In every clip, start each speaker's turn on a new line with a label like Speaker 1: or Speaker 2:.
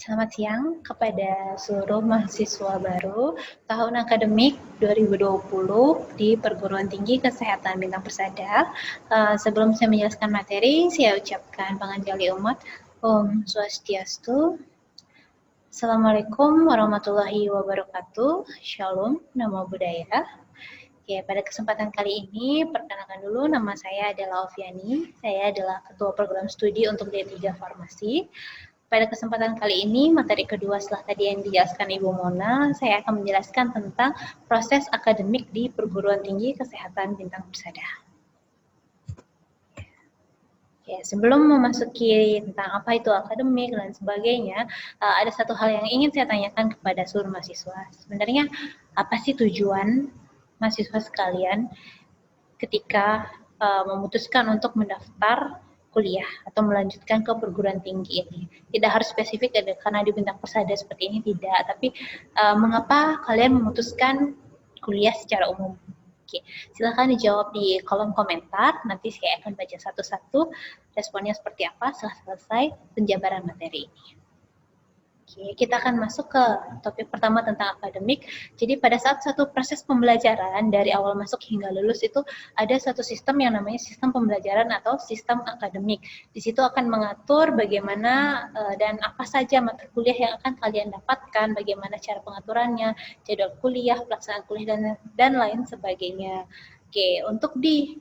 Speaker 1: Selamat siang kepada seluruh mahasiswa baru tahun akademik 2020 di Perguruan Tinggi Kesehatan Bintang Persada. Sebelum saya menjelaskan materi, saya ucapkan panganjali umat Om Swastiastu. Assalamualaikum warahmatullahi wabarakatuh. Shalom, namo buddhaya. Oke, pada kesempatan kali ini, perkenalkan dulu, nama saya adalah Oviani. Saya adalah Ketua Program Studi untuk D3 Farmasi. Pada kesempatan kali ini, materi kedua setelah tadi yang dijelaskan Ibu Mona, saya akan menjelaskan tentang proses akademik di Perguruan Tinggi Kesehatan Bintang Persada. Ya, sebelum memasuki tentang apa itu akademik dan sebagainya, ada satu hal yang ingin saya tanyakan kepada seluruh mahasiswa. Sebenarnya, apa sih tujuan mahasiswa sekalian ketika memutuskan untuk mendaftar kuliah atau melanjutkan ke perguruan tinggi ini? Tidak harus spesifik karena di Bintang Persada seperti ini, tidak. Tapi mengapa kalian memutuskan kuliah secara umum? Oke, silakan dijawab di kolom komentar. Nanti saya akan baca satu-satu responnya seperti apa setelah selesai penjabaran materi ini. Oke, kita akan masuk ke topik pertama tentang akademik. Jadi pada saat satu proses pembelajaran dari awal masuk hingga lulus itu ada satu sistem yang namanya sistem pembelajaran atau sistem akademik. Di situ akan mengatur bagaimana dan apa saja mata kuliah yang akan kalian dapatkan, bagaimana cara pengaturannya, jadwal kuliah, pelaksanaan kuliah dan lain sebagainya. Oke, untuk di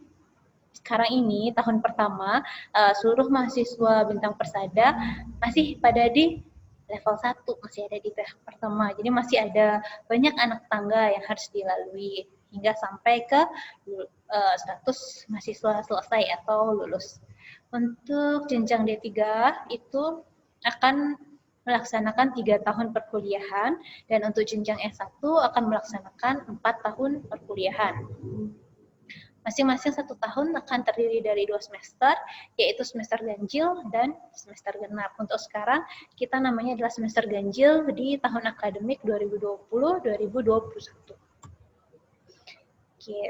Speaker 1: sekarang ini tahun pertama seluruh mahasiswa Bintang Persada masih pada di level 1, masih ada di tahap pertama. Jadi masih ada banyak anak tangga yang harus dilalui hingga sampai ke status mahasiswa selesai atau lulus. Untuk jenjang D3 itu akan melaksanakan 3 tahun perkuliahan dan untuk jenjang S1 akan melaksanakan 4 tahun perkuliahan. Masing-masing 1 tahun akan terdiri dari 2 semester, yaitu semester ganjil dan semester genap. Untuk sekarang, kita namanya adalah semester ganjil di tahun akademik 2020-2021. Oke,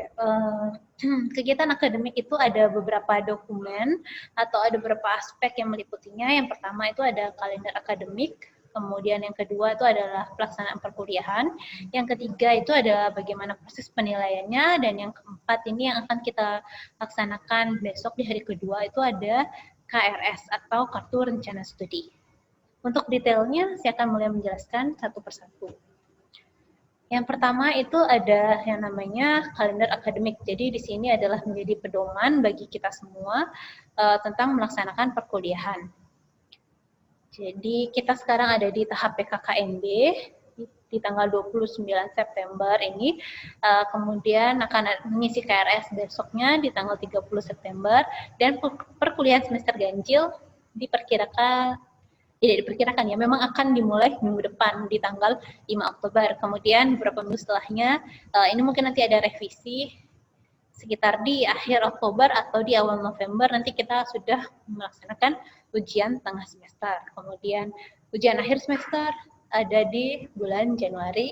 Speaker 1: kegiatan akademik itu ada beberapa dokumen atau ada beberapa aspek yang meliputinya. Yang pertama itu ada kalender akademik, kemudian yang kedua itu adalah pelaksanaan perkuliahan, yang ketiga itu adalah bagaimana proses penilaiannya, dan yang keempat ini yang akan kita laksanakan besok di hari kedua itu ada KRS atau Kartu Rencana Studi. Untuk detailnya saya akan mulai menjelaskan satu persatu. Yang pertama itu ada yang namanya kalender akademik. Jadi di sini adalah menjadi pedoman bagi kita semua tentang melaksanakan perkuliahan. Jadi kita sekarang ada di tahap PKKMB di tanggal 29 September ini, kemudian akan mengisi KRS besoknya di tanggal 30 September, dan perkuliahan semester ganjil diperkirakan, tidak diperkirakan ya, memang akan dimulai minggu depan di tanggal 5 Oktober. Kemudian beberapa minggu setelahnya, ini mungkin nanti ada revisi sekitar di akhir Oktober atau di awal November nanti kita sudah melaksanakan ujian tengah semester. Kemudian ujian akhir semester ada di bulan Januari.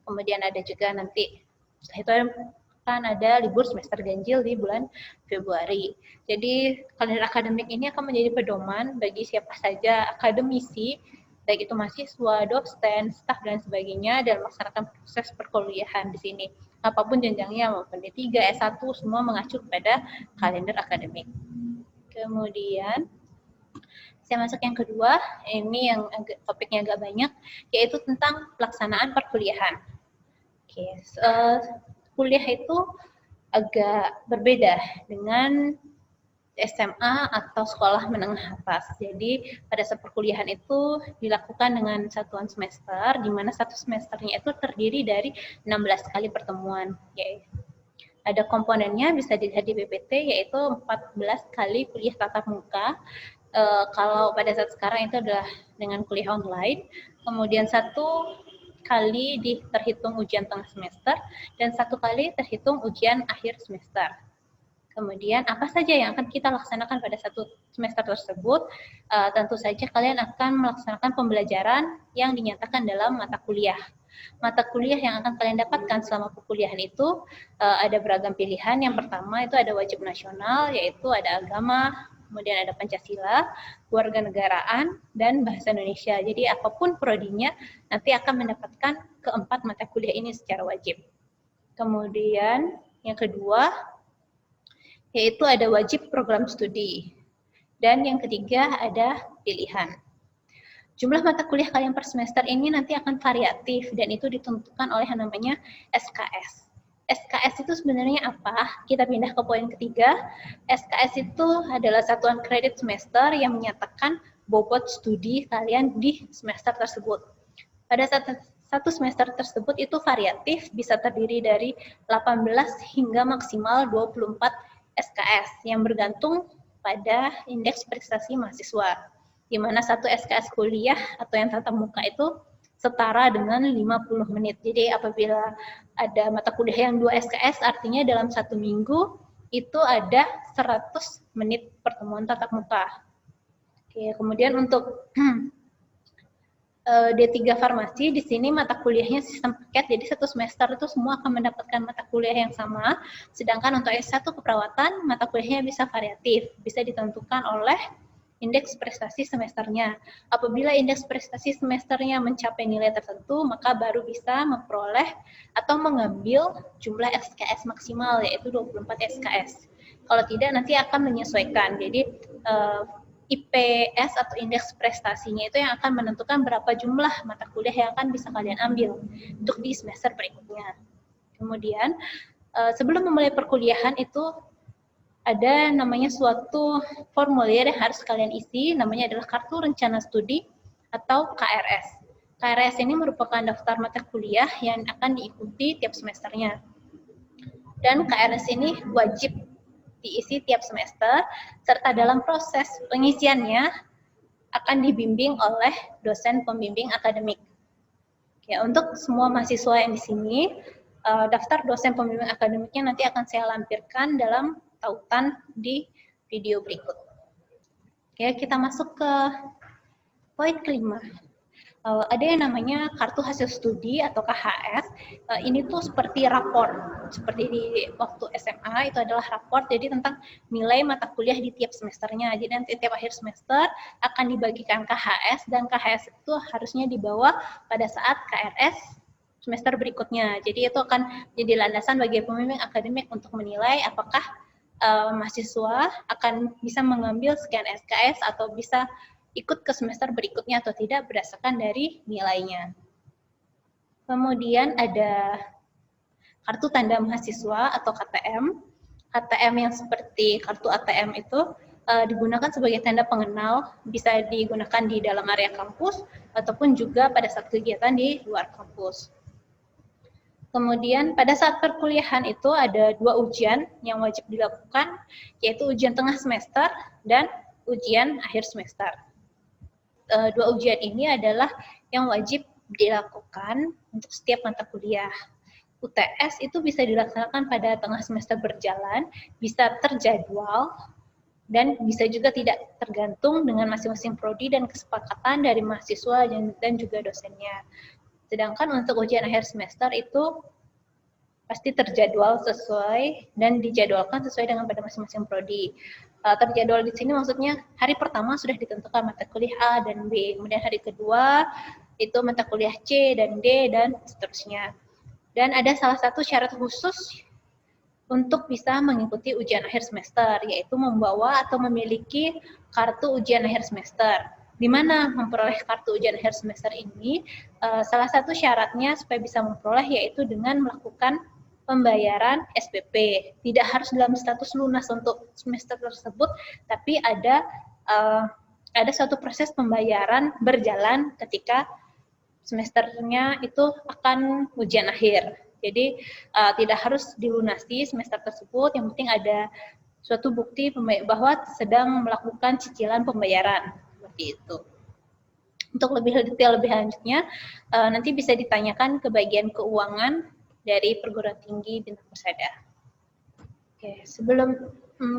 Speaker 1: Kemudian ada juga nanti setelah itu kan ada libur semester ganjil di bulan Februari. Jadi kalender akademik ini akan menjadi pedoman bagi siapa saja akademisi, baik itu mahasiswa, dosen, staf dan sebagainya dalam melaksanakan proses perkuliahan di sini. Apapun jenjangnya, maupun D3, S1, semua mengacu pada kalender akademik. Kemudian saya masuk yang kedua, ini yang topiknya agak banyak, yaitu tentang pelaksanaan perkuliahan. Oke, kuliah itu agak berbeda dengan SMA atau sekolah menengah atas. Jadi pada saat perkuliahan itu dilakukan dengan satuan semester, di mana satu semesternya itu terdiri dari 16 kali pertemuan. Ada komponennya bisa dilihat di PPT, yaitu 14 kali kuliah tatap muka. Kalau pada saat sekarang itu adalah dengan kuliah online. Kemudian 1 kali terhitung ujian tengah semester, dan 1 kali terhitung ujian akhir semester. Kemudian apa saja yang akan kita laksanakan pada 1 semester tersebut? Tentu saja kalian akan melaksanakan pembelajaran yang dinyatakan dalam mata kuliah. Mata kuliah yang akan kalian dapatkan selama perkuliahan itu ada beragam pilihan. Yang pertama itu ada wajib nasional, yaitu ada agama, kemudian ada Pancasila, Kewarganegaraan, dan Bahasa Indonesia. Jadi apapun prodinya nanti akan mendapatkan keempat mata kuliah ini secara wajib. Kemudian yang kedua, yaitu ada wajib program studi. Dan yang ketiga ada pilihan. Jumlah mata kuliah kalian per semester ini nanti akan variatif dan itu ditentukan oleh yang namanya SKS. SKS itu sebenarnya apa? Kita pindah ke poin ketiga. SKS itu adalah satuan kredit semester yang menyatakan bobot studi kalian di semester tersebut. Pada satu semester tersebut itu variatif, bisa terdiri dari 18 hingga maksimal 24 SKS yang bergantung pada indeks prestasi mahasiswa, di mana satu SKS kuliah atau yang tatap muka itu setara dengan 50 menit. Jadi apabila ada mata kuliah yang 2 SKS, artinya dalam 1 minggu itu ada 100 menit pertemuan tatap muka. Oke, kemudian untuk D3 Farmasi, di sini mata kuliahnya sistem paket, jadi satu semester itu semua akan mendapatkan mata kuliah yang sama, sedangkan untuk S1 keperawatan, mata kuliahnya bisa variatif, bisa ditentukan oleh indeks prestasi semesternya. Apabila indeks prestasi semesternya mencapai nilai tertentu, maka baru bisa memperoleh atau mengambil jumlah SKS maksimal, yaitu 24 SKS. Kalau tidak, nanti akan menyesuaikan. Jadi, IPS atau indeks prestasinya itu yang akan menentukan berapa jumlah mata kuliah yang akan bisa kalian ambil untuk di semester berikutnya. Kemudian, sebelum memulai perkuliahan itu ada namanya suatu formulir yang harus kalian isi, namanya adalah Kartu Rencana Studi atau KRS. KRS ini merupakan daftar mata kuliah yang akan diikuti tiap semesternya. Dan KRS ini wajib diisi tiap semester, serta dalam proses pengisiannya akan dibimbing oleh dosen pembimbing akademik. Ya, untuk semua mahasiswa yang di sini, daftar dosen pembimbing akademiknya nanti akan saya lampirkan dalam tautan di video berikut. Oke, kita masuk ke poin kelima. Ada yang namanya kartu hasil studi atau KHS. Ini tuh seperti rapor, seperti di waktu SMA itu adalah rapor, jadi tentang nilai mata kuliah di tiap semesternya. Jadi nanti tiap akhir semester akan dibagikan KHS dan KHS itu harusnya dibawa pada saat KRS semester berikutnya. Jadi itu akan jadi landasan bagi pembimbing akademik untuk menilai apakah mahasiswa akan bisa mengambil sekian SKS atau bisa ikut ke semester berikutnya atau tidak berdasarkan dari nilainya. Kemudian ada kartu tanda mahasiswa atau KTM. KTM yang seperti kartu ATM itu digunakan sebagai tanda pengenal, bisa digunakan di dalam area kampus ataupun juga pada saat kegiatan di luar kampus. Kemudian pada saat perkuliahan itu ada 2 ujian yang wajib dilakukan, yaitu ujian tengah semester dan ujian akhir semester. 2 ujian ini adalah yang wajib dilakukan untuk setiap mata kuliah. UTS itu bisa dilaksanakan pada tengah semester berjalan, bisa terjadwal, dan bisa juga tidak, tergantung dengan masing-masing prodi dan kesepakatan dari mahasiswa dan juga dosennya. Sedangkan untuk ujian akhir semester itu pasti terjadwal sesuai dan dijadwalkan sesuai dengan pada masing-masing prodi. Terjadwal di sini maksudnya hari pertama sudah ditentukan mata kuliah A dan B, kemudian hari kedua itu mata kuliah C dan D dan seterusnya. Dan ada salah satu syarat khusus untuk bisa mengikuti ujian akhir semester, yaitu membawa atau memiliki kartu ujian akhir semester. Di mana memperoleh kartu ujian akhir semester ini, salah satu syaratnya supaya bisa memperoleh yaitu dengan melakukan pembayaran SPP. Tidak harus dalam status lunas untuk semester tersebut, tapi ada suatu proses pembayaran berjalan ketika semesternya itu akan ujian akhir. Jadi tidak harus dilunasi semester tersebut, yang penting ada suatu bukti bahwa sedang melakukan cicilan pembayaran, seperti itu. Untuk lebih detail lebih lanjutnya, nanti bisa ditanyakan ke bagian keuangan dari perguruan tinggi Bintang Persada. Oke, sebelum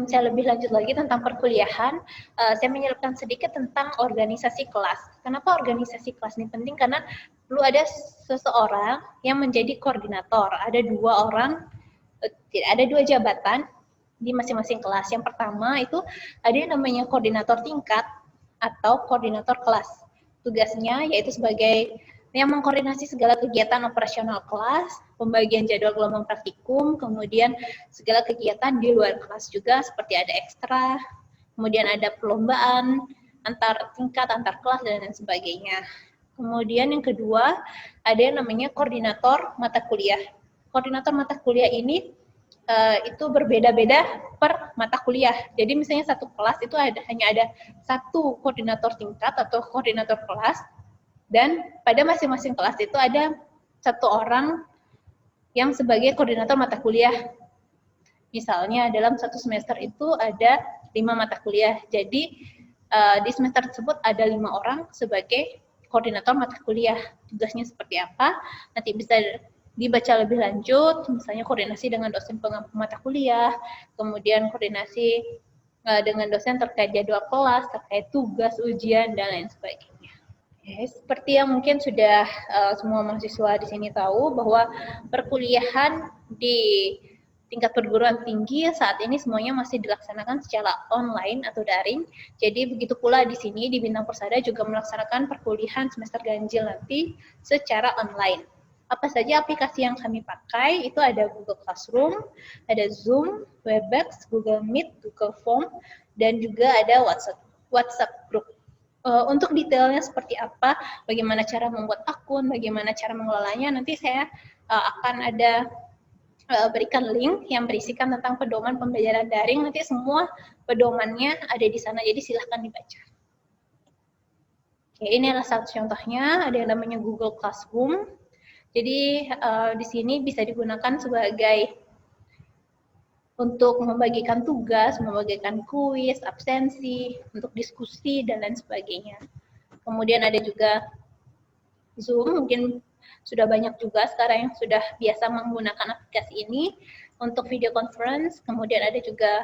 Speaker 1: saya lebih lanjut lagi tentang perkuliahan, saya menyelipkan sedikit tentang organisasi kelas. Kenapa organisasi kelas ini penting? Karena perlu ada seseorang yang menjadi koordinator. Ada 2 orang, ada 2 jabatan di masing-masing kelas. Yang pertama itu ada yang namanya koordinator tingkat atau koordinator kelas. Tugasnya yaitu sebagai yang mengkoordinasi segala kegiatan operasional kelas, pembagian jadwal gelombang praktikum, kemudian segala kegiatan di luar kelas juga seperti ada ekstra, kemudian ada perlombaan antar tingkat, antar kelas, dan lain sebagainya. Kemudian yang kedua, ada yang namanya koordinator mata kuliah. Koordinator mata kuliah ini itu berbeda-beda per mata kuliah. Jadi misalnya satu kelas itu hanya ada satu koordinator tingkat atau koordinator kelas, dan pada masing-masing kelas itu ada satu orang yang sebagai koordinator mata kuliah. Misalnya dalam satu semester itu ada 5 mata kuliah. Jadi di semester tersebut ada 5 orang sebagai koordinator mata kuliah. Tugasnya seperti apa? Nanti bisa dibaca lebih lanjut, misalnya koordinasi dengan dosen pengampu mata kuliah, kemudian koordinasi dengan dosen terkait jadwal kelas, terkait tugas, ujian, dan lain sebagainya. Seperti yang mungkin sudah semua mahasiswa di sini tahu bahwa perkuliahan di tingkat perguruan tinggi saat ini semuanya masih dilaksanakan secara online atau daring. Jadi begitu pula di sini di Bintang Persada juga melaksanakan perkuliahan semester ganjil nanti secara online. Apa saja aplikasi yang kami pakai? Itu ada Google Classroom, ada Zoom, Webex, Google Meet, Google Form, dan juga ada WhatsApp Group. Untuk detailnya seperti apa, bagaimana cara membuat akun, bagaimana cara mengelolanya, nanti saya akan ada berikan link yang berisikan tentang pedoman pembelajaran daring. Nanti semua pedomannya ada di sana, jadi silahkan dibaca. Oke, ini adalah satu contohnya, ada yang namanya Google Classroom. Jadi di sini bisa digunakan sebagai untuk membagikan tugas, membagikan kuis, absensi, untuk diskusi, dan lain sebagainya. Kemudian ada juga Zoom, mungkin sudah banyak juga sekarang yang sudah biasa menggunakan aplikasi ini untuk video conference. Kemudian ada juga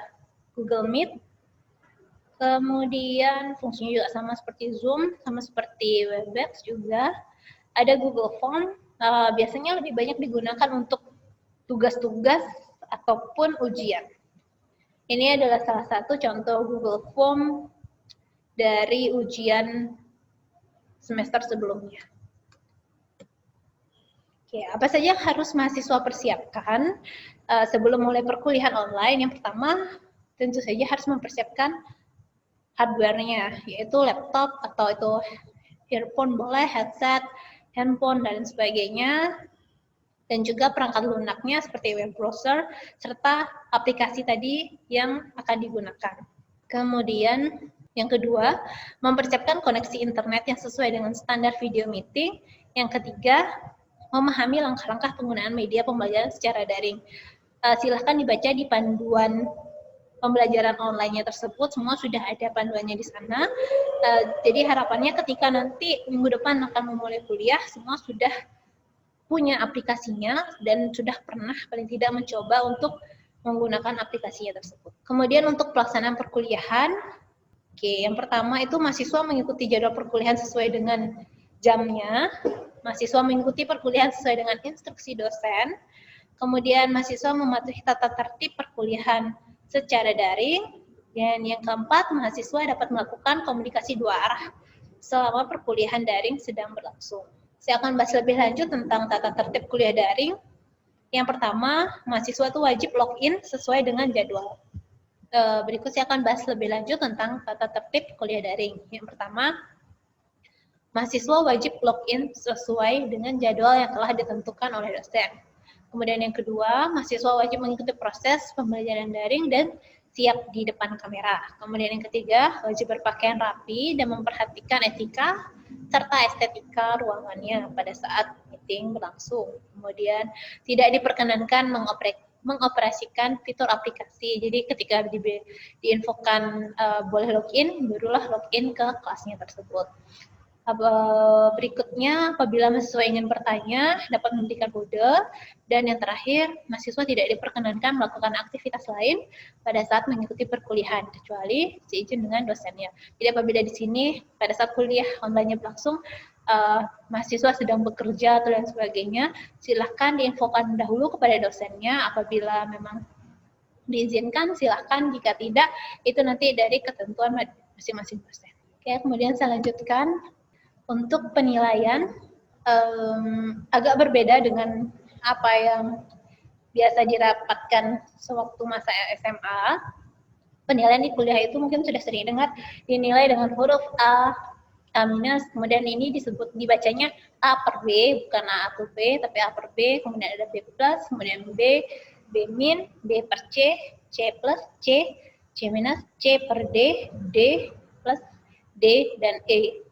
Speaker 1: Google Meet. Kemudian fungsinya juga sama seperti Zoom, sama seperti Webex juga. Ada Google Form, biasanya lebih banyak digunakan untuk tugas-tugas ataupun ujian. Ini adalah salah satu contoh Google Form dari ujian semester sebelumnya. Oke, apa saja yang harus mahasiswa persiapkan sebelum mulai perkuliahan online? Yang pertama, tentu saja harus mempersiapkan hardware-nya, yaitu laptop atau itu earphone boleh, headset, handphone, dan sebagainya. Dan juga perangkat lunaknya seperti web browser, serta aplikasi tadi yang akan digunakan. Kemudian, yang kedua, mempersiapkan koneksi internet yang sesuai dengan standar video meeting. Yang ketiga, memahami langkah-langkah penggunaan media pembelajaran secara daring. Silahkan dibaca di panduan pembelajaran online-nya tersebut, semua sudah ada panduannya di sana. Jadi harapannya ketika nanti minggu depan akan memulai kuliah, semua sudah punya aplikasinya dan sudah pernah paling tidak mencoba untuk menggunakan aplikasinya tersebut. Kemudian untuk pelaksanaan perkuliahan, yang pertama itu mahasiswa mengikuti jadwal perkuliahan sesuai dengan jamnya. Mahasiswa mengikuti perkuliahan sesuai dengan instruksi dosen. Kemudian mahasiswa mematuhi tata tertib perkuliahan secara daring. Dan yang keempat, mahasiswa dapat melakukan komunikasi dua arah selama perkuliahan daring sedang berlangsung. Saya akan bahas lebih lanjut tentang tata tertib kuliah daring. Yang pertama, mahasiswa itu wajib login sesuai dengan jadwal. Berikut saya akan bahas lebih lanjut tentang tata tertib kuliah daring. Yang pertama, mahasiswa wajib login sesuai dengan jadwal yang telah ditentukan oleh dosen. Kemudian yang kedua, mahasiswa wajib mengikuti proses pembelajaran daring dan siap di depan kamera. Kemudian yang ketiga, wajib berpakaian rapi dan memperhatikan etika serta estetika ruangannya pada saat meeting berlangsung. Kemudian tidak diperkenankan mengoperasikan fitur aplikasi. Jadi ketika diinfokan boleh login, barulah login ke kelasnya tersebut. Berikutnya, apabila mahasiswa ingin bertanya, dapat memberikan kode. Dan yang terakhir, mahasiswa tidak diperkenankan melakukan aktivitas lain pada saat mengikuti perkuliahan, kecuali seizin dengan dosennya. Jadi apabila di sini, pada saat kuliah online-nya berlangsung, mahasiswa sedang bekerja atau lain sebagainya, silahkan diinfokan dahulu kepada dosennya apabila memang diizinkan silahkan, jika tidak itu nanti dari ketentuan masing-masing dosen. Oke, kemudian saya lanjutkan untuk penilaian agak berbeda dengan apa yang biasa dirapatkan sewaktu masa SMA. Penilaian di kuliah itu mungkin sudah sering dengar dinilai dengan huruf A, A minus, kemudian ini disebut dibacanya A per B, bukan A atau B, tapi A per B, kemudian ada B plus, kemudian B, B min, B per C, C plus, C minus, C per D, D plus, D, dan E.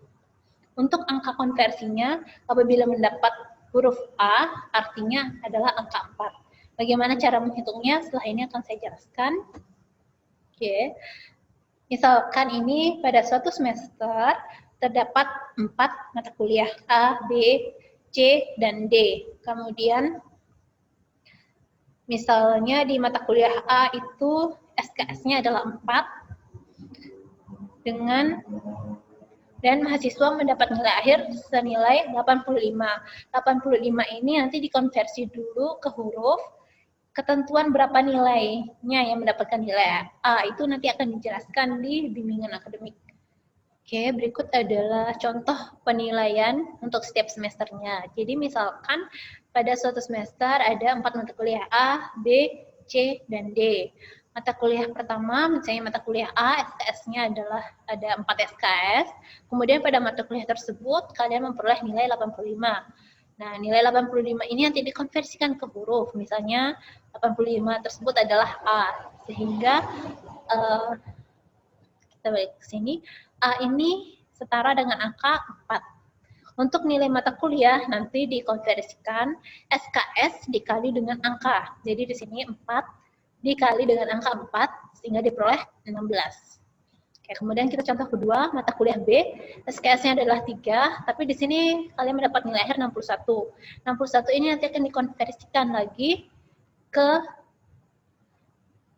Speaker 1: Untuk angka konversinya, apabila mendapat huruf A, artinya adalah angka 4. Bagaimana cara menghitungnya? Setelah ini akan saya jelaskan. Oke. Misalkan ini pada suatu semester terdapat 4 mata kuliah A, B, C, dan D. Kemudian misalnya di mata kuliah A itu SKS-nya adalah 4 dan mahasiswa mendapat nilai akhir senilai 85. 85 ini nanti dikonversi dulu ke huruf. Ketentuan berapa nilainya yang mendapatkan nilai A itu nanti akan dijelaskan di bimbingan akademik. Oke, berikut adalah contoh penilaian untuk setiap semesternya. Jadi misalkan pada suatu semester ada 4 mata kuliah A, B, C, dan D. Mata kuliah pertama, misalnya mata kuliah A, SKS-nya adalah ada 4 SKS. Kemudian pada mata kuliah tersebut kalian memperoleh nilai 85. Nah, nilai 85 ini nanti dikonversikan ke huruf. Misalnya 85 tersebut adalah A. Sehingga kita balik ke sini, A ini setara dengan angka 4. Untuk nilai mata kuliah nanti dikonversikan SKS dikali dengan angka. Jadi di sini 4 dikali dengan angka 4 sehingga diperoleh 16. Oke, kemudian kita contoh kedua, mata kuliah B, SKS-nya adalah 3, tapi di sini kalian mendapat nilai akhir 61. 61 ini nanti akan dikonversikan lagi ke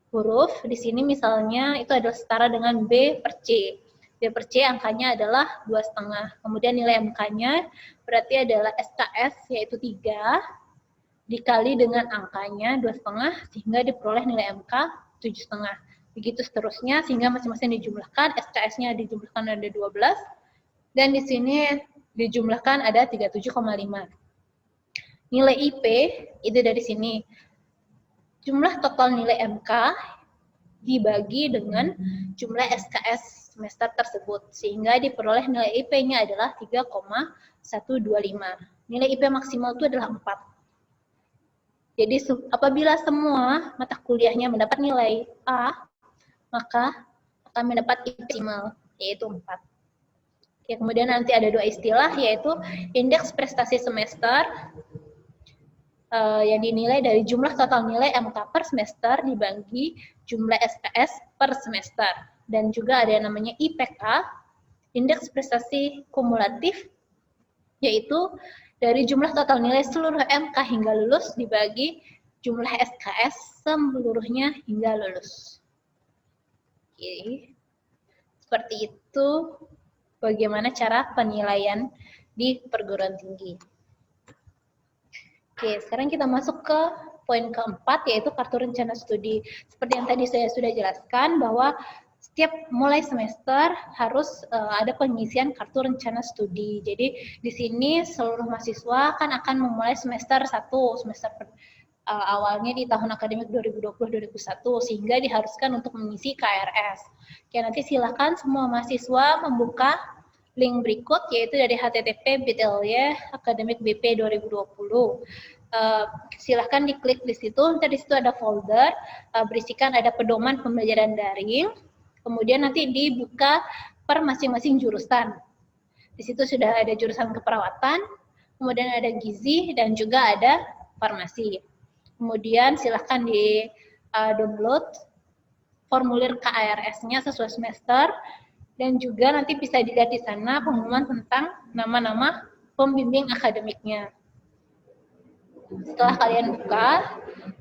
Speaker 1: huruf. Di sini misalnya itu adalah setara dengan B per C. B per C angkanya adalah 2,5. Kemudian nilai MK-nya berarti adalah SKS yaitu 3 dikali dengan angkanya 2,5 sehingga diperoleh nilai MK 7,5. Begitu seterusnya sehingga masing-masing dijumlahkan, SKS-nya dijumlahkan ada 12 dan di sini dijumlahkan ada 37,5. Nilai IP itu dari sini. Jumlah total nilai MK dibagi dengan jumlah SKS semester tersebut sehingga diperoleh nilai IP-nya adalah 3,125. Nilai IP maksimal itu adalah 4. Jadi apabila semua mata kuliahnya mendapat nilai A, maka akan mendapat IP maksimal, yaitu 4. Oke, kemudian nanti ada 2 istilah, yaitu indeks prestasi semester yang dinilai dari jumlah total nilai MK per semester dibagi jumlah SKS per semester. Dan juga ada yang namanya IPK, indeks prestasi kumulatif, yaitu dari jumlah total nilai seluruh MK hingga lulus dibagi jumlah SKS seluruhnya hingga lulus. Oke. Seperti itu bagaimana cara penilaian di perguruan tinggi. Oke, sekarang kita masuk ke poin keempat, yaitu kartu rencana studi. Seperti yang tadi saya sudah jelaskan bahwa setiap mulai semester harus ada pengisian kartu rencana studi. Jadi di sini seluruh mahasiswa akan memulai semester 1, semester awalnya di tahun akademik 2020-2021 sehingga diharuskan untuk mengisi KRS. Oke, nanti silakan semua mahasiswa membuka link berikut yaitu dari http://bit.ly akademik BP 2020. Silahkan diklik di situ. Nanti di situ ada folder berisikan ada pedoman pembelajaran daring. Kemudian nanti dibuka per masing-masing jurusan. Di situ sudah ada jurusan keperawatan, kemudian ada gizi dan juga ada farmasi. Kemudian silahkan di download formulir KRS-nya sesuai semester dan juga nanti bisa dilihat di sana pengumuman tentang nama-nama pembimbing akademiknya. Setelah kalian buka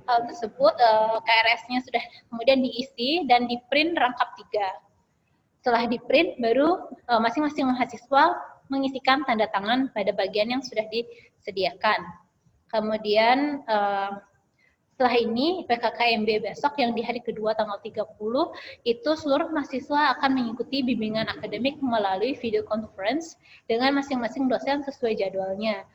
Speaker 1: hal tersebut, KRS-nya sudah kemudian diisi dan di print rangkap 3. Setelah di print, baru masing-masing mahasiswa mengisikan tanda tangan pada bagian yang sudah disediakan. Kemudian Setelah ini, PKKMB besok yang di hari kedua tanggal 30, itu seluruh mahasiswa akan mengikuti bimbingan akademik melalui video conference dengan masing-masing dosen sesuai jadwalnya.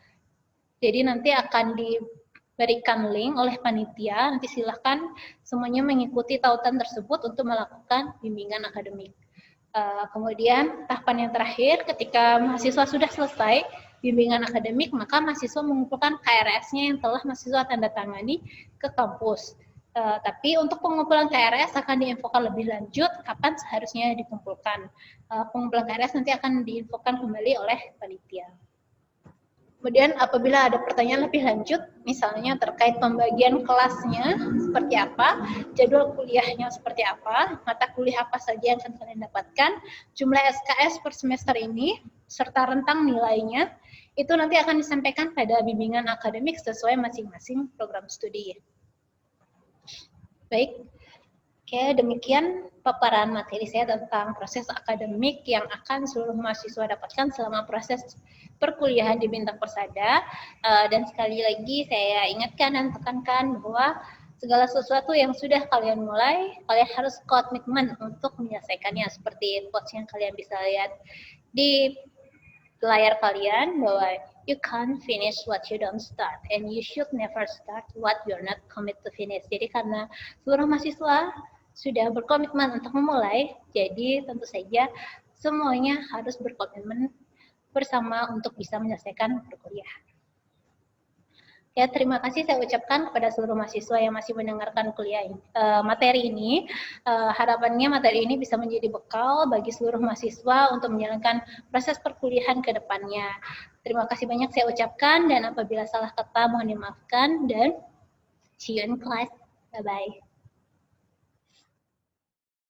Speaker 1: Jadi nanti akan diberikan link oleh panitia, nanti silahkan semuanya mengikuti tautan tersebut untuk melakukan bimbingan akademik. Kemudian tahapan yang terakhir, ketika mahasiswa sudah selesai bimbingan akademik, maka mahasiswa mengumpulkan KRS-nya yang telah mahasiswa tanda tangani ke kampus. Tapi untuk pengumpulan KRS akan diinfokan lebih lanjut kapan seharusnya dikumpulkan. Pengumpulan KRS nanti akan diinfokan kembali oleh panitia. Kemudian apabila ada pertanyaan lebih lanjut, misalnya terkait pembagian kelasnya seperti apa, jadwal kuliahnya seperti apa, mata kuliah apa saja yang akan kalian dapatkan, jumlah SKS per semester ini, serta rentang nilainya, itu nanti akan disampaikan pada bimbingan akademik sesuai masing-masing program studi. Baik, oke, demikian paparan materi saya tentang proses akademik yang akan seluruh mahasiswa dapatkan selama proses perkuliahan di Bintang Persada. Dan sekali lagi saya ingatkan dan tekankan bahwa segala sesuatu yang sudah kalian mulai, kalian harus komitmen untuk menyelesaikannya. Seperti quotes yang kalian bisa lihat di layar kalian, bahwa you can't finish what you don't start, and you should never start what you're not commit to finish. Jadi karena seluruh mahasiswa sudah berkomitmen untuk memulai, jadi tentu saja semuanya harus berkomitmen bersama untuk bisa menyelesaikan perkuliahan. Ya, terima kasih saya ucapkan kepada seluruh mahasiswa yang masih mendengarkan materi ini. Harapannya materi ini bisa menjadi bekal bagi seluruh mahasiswa untuk menjalankan proses perkuliahan ke depannya. Terima kasih banyak saya ucapkan, dan apabila salah kata mohon dimaafkan, dan see you in class. Bye-bye.